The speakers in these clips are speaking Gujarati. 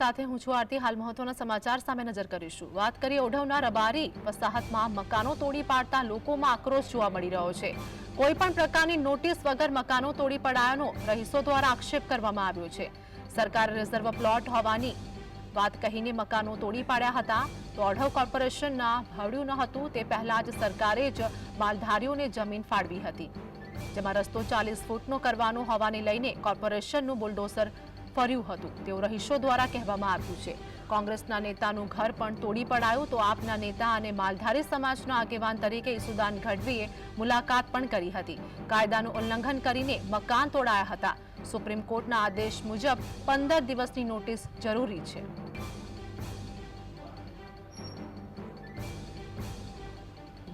સાથે હું છું આરતી। હાલ મહત્વના સમાચાર સામે નજર કરીશું। વાત કરીએ ઓઢવના રબારી વસાહતમાં મકાનો તોડી પાડતા લોકોમાં આક્રોશ જોવા મળી રહ્યો છે। કોઈપણ પ્રકારની નોટિસ વગર મકાનો તોડી પડાયાનો રહીશો દ્વારા આક્ષેપ કરવામાં આવ્યો છે। સરકારે રિઝર્વ પ્લોટ હોવાની વાત કહીને મકાનો તોડી પાડ્યા હતા। તો ઓઢવ કોર્પોરેશનના ભળ્યું ન હતું તે પહેલા જ સરકારે જ માલધારીઓને જમીન ફાળવી હતી, જેમાં રસ્તો 40 ફૂટનો કરવાનો હોવાને લઈને કોર્પોરેશનનું બુલડોઝર ફર્યું હતું તેવું રહીશો દ્વારા કહેવામાં આવ્યું છે। કોંગ્રેસના નેતાનું ઘર પણ તોડી પડાયું તો આપના નેતા અને માલધારી સમાજના આગેવાન તરીકે ઈસુદાન ગઢવીએ મુલાકાત પણ કરી હતી। કાયદાનું ઉલ્લંઘન કરીને મકાન તોડાયા હતા। સુપ્રીમ કોર્ટના આદેશ મુજબ 15 દિવસની નોટિસ જરૂરી છે।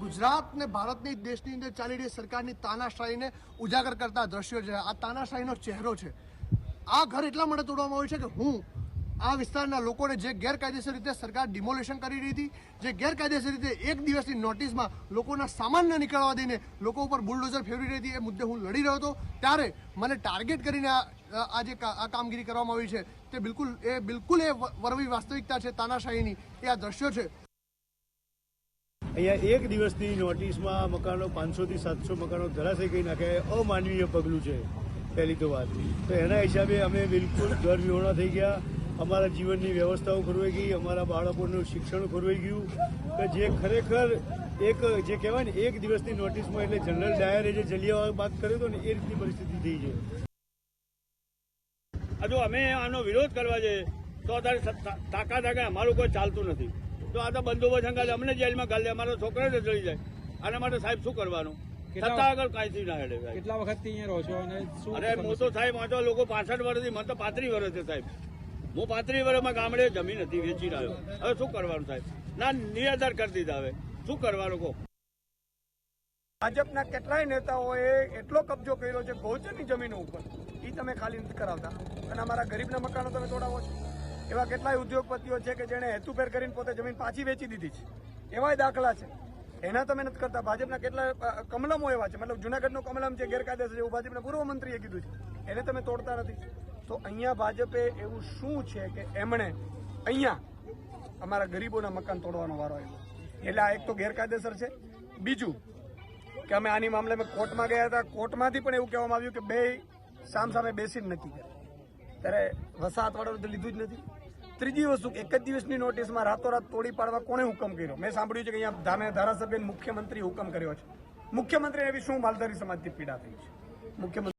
गुजरात ने भारतनी देशनी अंदर चाली रही सरकारनी तानाशाहीने उजागर करता दृश्यो छे। आ तानाशाहीनो चेहरो छे। आ घर એટલા માટે તોડવામાં આવ્યું છે કે હું આ વિસ્તારના લોકોને જે ગેરકાયદેસર રીતે સરકાર ડિમોલેશન કરી રહી હતી, જે ગેરકાયદેસર રીતે એક દિવસની નોટિસમાં લોકોના સામાન ન નીકળવા દઈને લોકો ઉપર બુલડોઝર ફેરવી રહી હતી, એ મુદ્દે હું લડી રહ્યો હતો। ત્યારે મને ટાર્ગેટ કરીને આ જે કામગીરી કરવામાં આવી છે તે બિલકુલ એ વરવી વાસ્તવિકતા છે તાનાશાહીની। એ આ દ્રશ્યો છે। અહીંયા એક દિવસની નોટિસમાં મકાનો 500 થી 700 મકાનો ધરાશય કરી નાખે અમાનવીય પગલું છે। પહેલી તો વાત તો એના હિસાબે અમે બિલકુલ ઘર વિહોણા થઈ ગયા। અમારા જીવનની વ્યવસ્થાઓ ખોરવાઈ ગઈ, અમારા બાળકોનું શિક્ષણ ખોરવાઈ ગયું કે જે ખરેખર એક જે કહેવાય ને એક દિવસની નોટિસમાં એટલે જનરલ ડાયરે જે જલિયાવાલા બાગ કર્યો હતો ને એ રીતની પરિસ્થિતિ થઈ છે। જો અમે આનો વિરોધ કરવા જઈએ તો અત્યારે તાકાત આગળ અમારું કોઈ ચાલતું નથી। તો આ તો બંદોબસ્ત અંગાજ અમને જેલમાં ગાલી દે, અમારો છોકરો જ ચડી જાય। આના માટે સાહેબ શું કરવાનું? છતાં આગળ કાંઈથી ના હેડે। કેટલા વખતથી અહીંયા રહો છો અને શું? અરે હું તો સાહેબ આ તો લોકો 65 વર્ષથી, મને તો 35 વર્ષ છે સાહેબ। હું 35 વર્ષમાં ગામડે જમીન હતી વેચી રહ્યો। હવે શું કરવાનું સાહેબ? ના નિરાધાર કરી દીધા। હવે શું કરવાનું કહો? ભાજપના કેટલાય નેતાઓએ એટલો કબજો કર્યો છે ગૌચરની જમીનો ઉપર, એ તમે ખાલી નથી કરાવતા અને અમારા ગરીબના મકાનો તમે તોડાવો છો। એવા કેટલાય ઉદ્યોગપતિઓ છે કે જેણે હેતુફેર કરીને પોતે જમીન પાછી વેચી દીધી છે, એવાય દાખલા છે। એના તમે નથી કરતા। ભાજપના કેટલા કમલમો એવા છે, મતલબ જુનાગઢનો કમલમ છે ગેરકાયદેસર છે એવું ભાજપના પૂર્વ મંત્રીએ કીધું છે, એને તમે તોડતા નથી। તો અહીંયા ભાજપે એવું શું છે કે એમણે અહીંયા અમારા ગરીબોના મકાન તોડવાનો વારો આવ્યો? એટલે આ એક તો ગેરકાયદેસર છે। બીજું કે અમે આની મામલે કોર્ટમાં ગયા હતા, કોર્ટમાંથી પણ એવું કહેવામાં આવ્યું કે બે સામસામે બેસીને નક્કી કરે, ત્યારે વસાહતવાળાનું તો લીધું જ નથી। ત્રીજી વસ્તુ, એક જ દિવસની નોટિસમાં રાતોરાત તોડી પાડવા કોણે હુકમ કર્યો? મેં સાંભળ્યું છે કે અહીંયા ધારાસભ્ય મુખ્યમંત્રી હુકમ કર્યો છે। મુખ્યમંત્રીને એવી શું માલધારી સમાજથી પીડા થઈ છે? મુખ્યમંત્રી